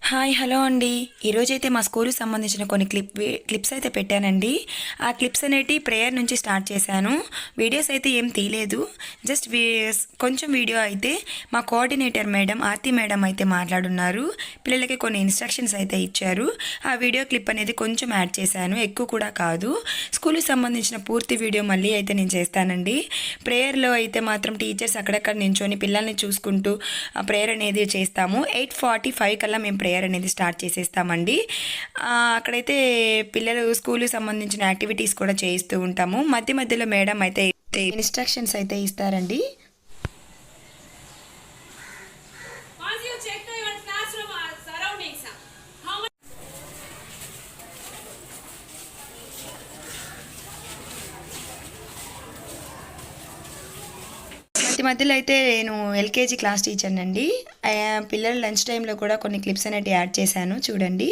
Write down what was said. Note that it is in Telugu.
హాయ్ హలో అండి. ఈరోజైతే మా స్కూల్కి సంబంధించిన కొన్ని క్లిప్స్ అయితే పెట్టానండి. ఆ క్లిప్స్ అనేటి ప్రేయర్ నుంచి స్టార్ట్ చేశాను. వీడియోస్ అయితే ఏం తీయలేదు. జస్ట్ కొంచెం వీడియో అయితే మా కోఆర్డినేటర్ మేడం ఆర్తి మేడం అయితే మాట్లాడున్నారు. పిల్లలకి కొన్ని ఇన్స్ట్రక్షన్స్ అయితే ఇచ్చారు. ఆ వీడియో క్లిప్ అనేది కొంచెం యాడ్ చేశాను, ఎక్కువ కూడా కాదు. స్కూల్కి సంబంధించిన పూర్తి వీడియో మళ్ళీ అయితే నేను చేస్తానండి. ప్రేయర్లో అయితే మాత్రం టీచర్స్ అక్కడక్కడ నించొని పిల్లల్ని చూసుకుంటూ ఆ ప్రేయర్ అనేది చేస్తాము. 8:45 కల్లా మేము ప్రేయర్ అనేది స్టార్ట్ చేసేస్తామండి. అక్కడైతే పిల్లలు స్కూల్కి సంబంధించిన యాక్టివిటీస్ కూడా చేయిస్తూ ఉంటాము. మధ్య మధ్యలో మేడం అయితే ఇన్స్ట్రక్షన్స్ అయితే ఇస్తారండి. మధ్యలో అయితే నేను ఎల్కేజీ క్లాస్ టీచర్నండి. పిల్లలు లంచ్ టైంలో కూడా కొన్ని క్లిప్స్ అనేవి యాడ్ చేశాను చూడండి.